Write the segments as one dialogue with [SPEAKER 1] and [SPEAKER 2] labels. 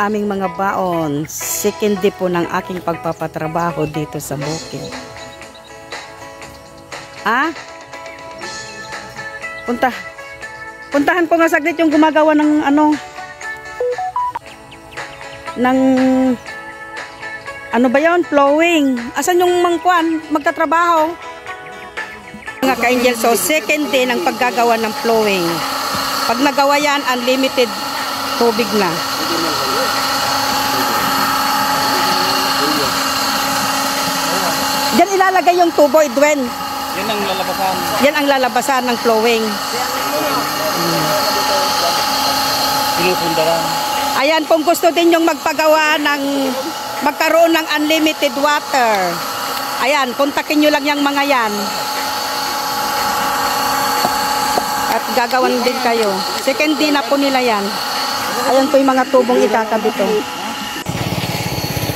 [SPEAKER 1] aming mga baon. Second day po ng aking pagpapatrabaho dito sa bukid. Puntahan ko nga saglit yung gumagawa ng ano ba yun? Flowing. Asan yung mangkuan? Magtatrabaho? Mga ka-angel, so second day ng paggagawa ng flowing. Pag nagawa yan, unlimited tubig na. Diyan ilalagay yung tubo, Edwin.
[SPEAKER 2] Yan ang lalabasan.
[SPEAKER 1] Yan ang lalabasan ng flowing.
[SPEAKER 2] Pinupundaran.
[SPEAKER 1] Ayan, kung gusto din yung magpagawa ng magkaroon ng unlimited water. Ayan, kontakin nyo lang yung mga yan. At gagawan din kayo. Second day na po nila yan. Ayan po yung mga tubong itatabi to.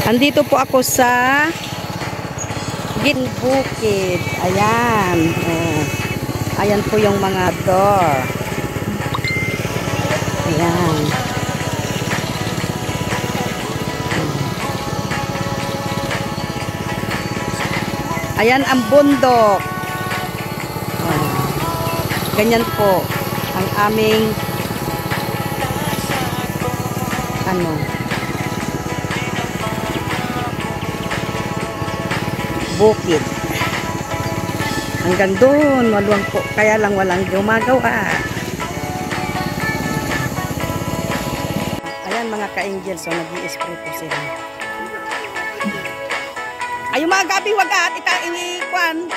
[SPEAKER 1] Andito po ako sa bukid. Ayan. Ayan po yung mga door. Ayan. Ayan ang bundok. Ganyan po ang aming bukid. Hanggang doon, maluwang po. Kaya lang walang gumagawa. Ayan mga ka-angel, so nag-i-spray po sila. Ay, yung mga gabi wagat, ikuan,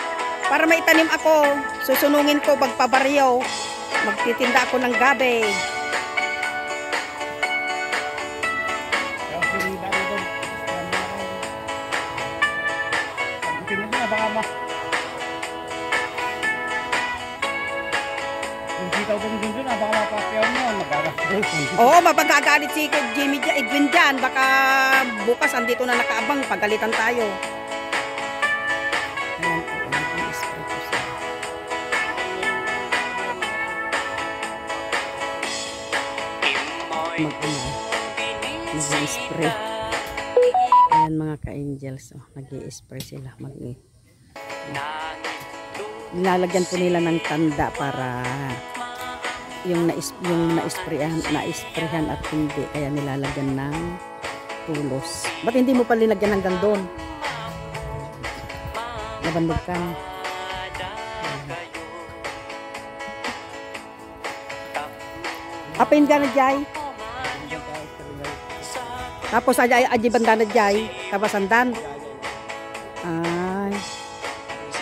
[SPEAKER 1] para maitanim ako. Susunungin ko, magpabaryo. Magtitinda ako ng gabi. Oo, mapagkagalit si Jimmy Edwin dyan. Baka bukas andito na nakaabang, pagalitan tayo. Nag-i-spray. Ayan mga ka-angels, nag-i-spray sila. Nilalagyan po nila ng tanda para yung na-sprayhan at hindi, kaya nilalagyan ng tulos. Ba't hindi mo pa linagyan hanggang doon? Nabandog ka. Apin ka na Jai? Tapos aji banda na Jai? Kabasandan? Ay.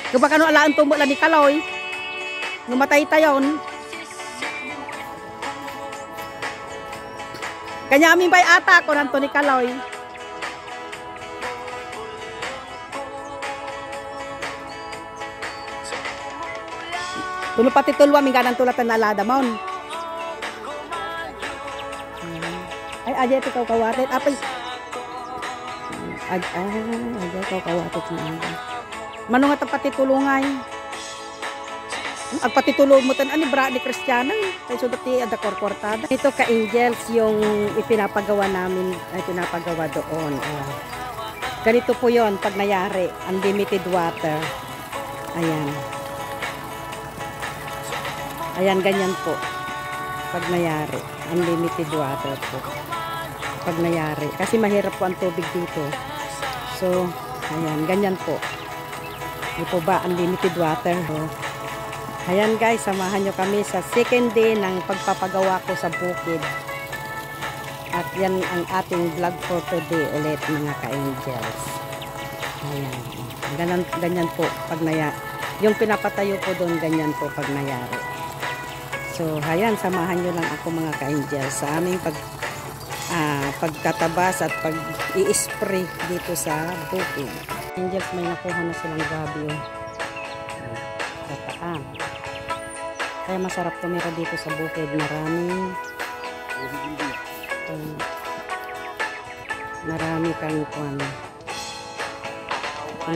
[SPEAKER 1] Kung baka no alaan tumbo lang ni Kaloy, numatay tayon. Kanya amin ba'y ata ko nanto ni Kaloy. Tulo pati tulwa mi ganang tulatan na alada mon. Ay aja ito kawatit. Apay. Aja ito kawatit na. Mano nga pati tulungay. Ang pati tulong mo tan ani bra ni Kristiyana kay sudat ti ada korportada. Ito ka angels yung ipinapagawa namin, ay pinapagawa doon. Ganito po 'yon pag nayari, unlimited water. Ayan. Ayan ganyan po. Pag nayari, unlimited water po. Pag nayari kasi mahirap po ang tubig dito. So, ayan ganyan po. Ito ba unlimited water? Ayan guys, samahan nyo kami sa second day ng pagpapagawa ko sa bukid. At yan ang ating vlog for today ulit mga ka-angels. Ayan. Ganyan po pag nayari. Yung pinapatayo ko doon, ganyan po pag nayari. So, ayan, samahan nyo lang ako mga ka-angels sa aming pagtatabas at pag-i-spray dito sa bukid. Angels, may nakuha na silang gabi kataan. Kaya masarap tumira dito sa bukid. Marami kang kung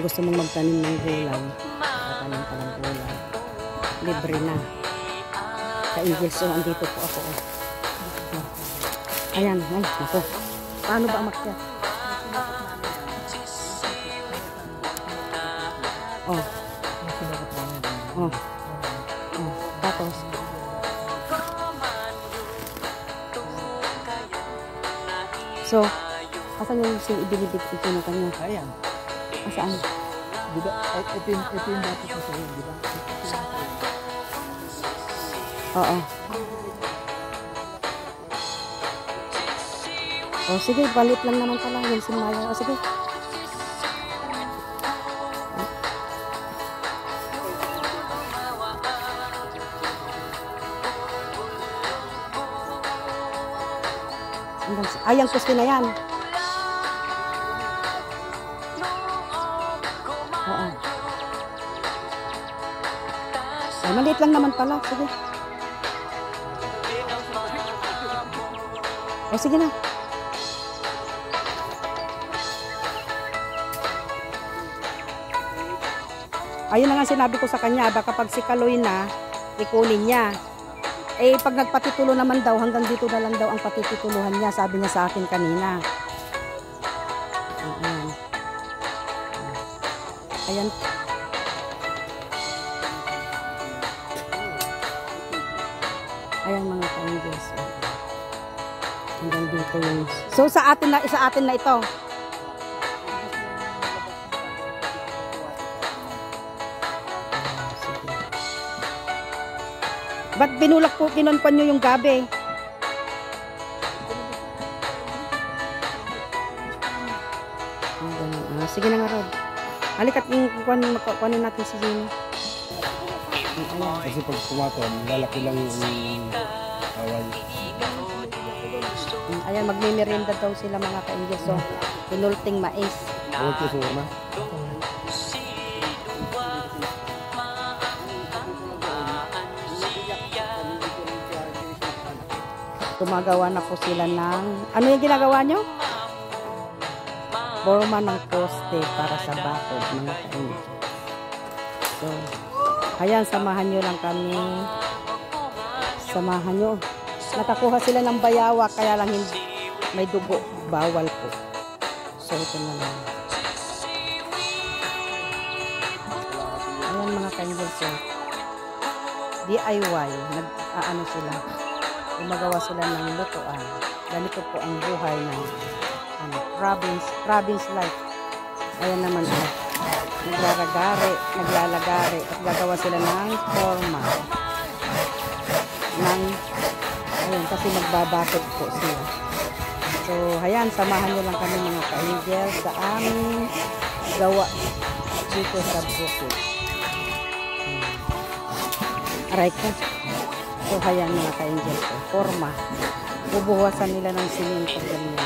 [SPEAKER 1] gusto mong magtanim ng gulay, magtanim ka ng gulay, libre na. Ka-angels, so andito po ako. Ayan, ay, ako. Paano ba umakyat? Oh. Oh. Oh. Tapos. So, asan yung ibinibig ito na kanya?
[SPEAKER 2] Ayan.
[SPEAKER 1] Asaan?
[SPEAKER 2] Diba? Ito yung dapat na sa'yo, diba?
[SPEAKER 1] Oo. O sige, balit lang naman pala yung simaya. O sige. Ay, ang kusti na yan. Oo. Ay, maliit lang naman pala. Sige. O sige na. Ayun na nga sinabi ko sa kanya, baka pag si Kaloy na, ikunin niya. Eh, pag nagpatitulo naman daw, hanggang dito na lang daw ang patitituluhan niya, sabi niya sa akin kanina. Ayan. Ayan. Ayan mga ka-Angels. Hanggang dito yung... So, sa atin na ito. Ba't binulak po, kinonpan nyo yung gabi? Sige na nga, Rob. Halika't kunin natin si Jenny.
[SPEAKER 2] Kasi pag kumaton, lalaki lang yung awal.
[SPEAKER 1] Ayan, magmimerienda daw sila mga ka-Angels. So, pinulting mais.
[SPEAKER 2] Okay, so na.
[SPEAKER 1] Gumagawa na po sila ng... Ano yung ginagawa nyo? Forma ng poste para sa bakod, mga ka-Angels. So, ayan, samahan nyo lang kami. Samahan nyo. Nakakuha sila ng bayawa, kaya lang hindi may dugo. Bawal po. So, ito na lang. Ayan mga ka-Angels. So, DIY. Nag-aano sila. Gumagawa sila ng lutuan. Ganito po ang buhay ng province life. Ayan naman ay naglalagari at gagawa sila ng forma ng ayun, kasi magbabakod po sila. So ayan, samahan nyo lang kami mga ka-Angel sa aming gawa dito sa bukid. Aray ko. So ayan mga ka-Angel, forma. Bubuhasan nila ng simento ganyan.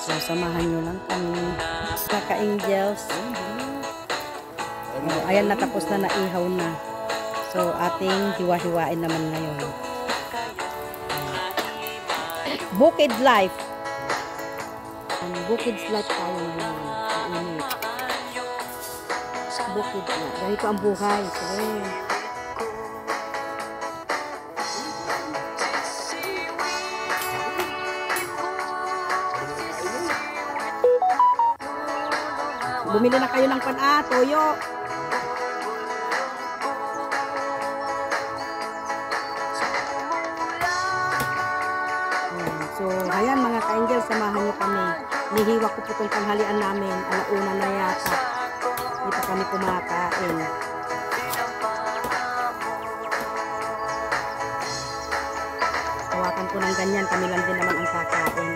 [SPEAKER 1] So, samahan nyo lang kami. Ka-Angels. Oh, ayan, natapos na, naihaw na. So, ating hiwa-hiwain naman ngayon. Bukid life. Bukid life tayo ngayon. Bukid life. Ganito ang buhay. So, bumili na kayo ng toyo. So, ayan mga ka-Angel, samahan niyo kami. Nihiwa ko po itong tanghalian namin. Alauna na yata. Hindi pa kami kumakain. Hawakan ko ng ganyan. Kami lang din naman ang kakain.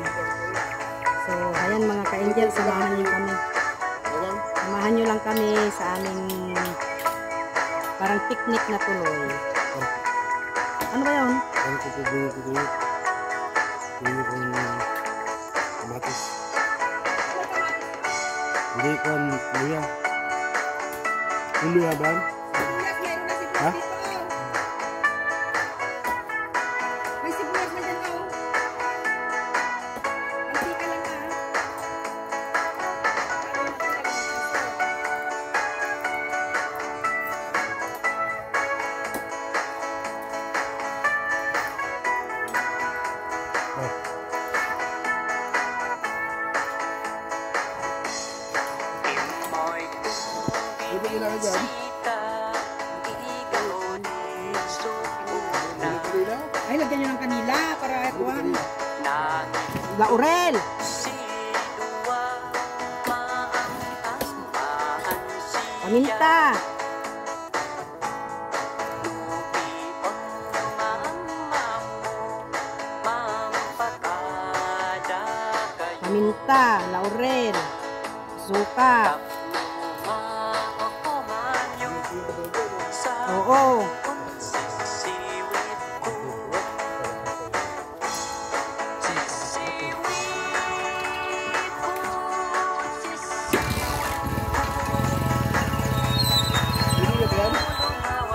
[SPEAKER 1] So, ayan mga ka-Angel, samahan niyo kami. Samahan nyo lang kami sa aming parang picnic na tuloy. Ano ba yun?
[SPEAKER 2] Ano ko po bunyi? Bunyi kong kamatis. Hindi ko ang luya. Yung luya ba? Ha?
[SPEAKER 1] May sibuyas na dyan ako. Antika lang ka.
[SPEAKER 2] na dyan.
[SPEAKER 1] Ay, lagyan nyo ng kanila para ikuhan. Laurel! Paminta! Paminta, laurel, suka. Oo.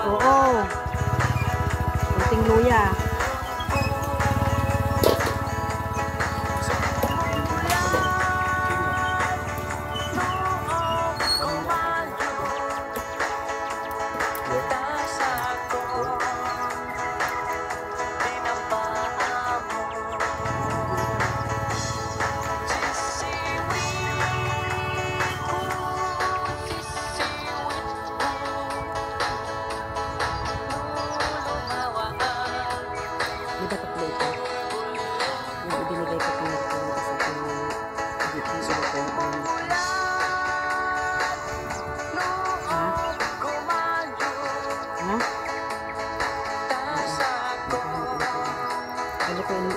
[SPEAKER 1] Oo. Kunting luya. Di ba tatlo ito? Yung ibinigay ko kung sa akin dito sa ito. Ha? Ha? Ano ko yun?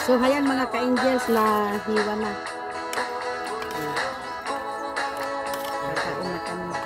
[SPEAKER 1] So, hayan mga ka-angels na hiwa na. Nakain na kami.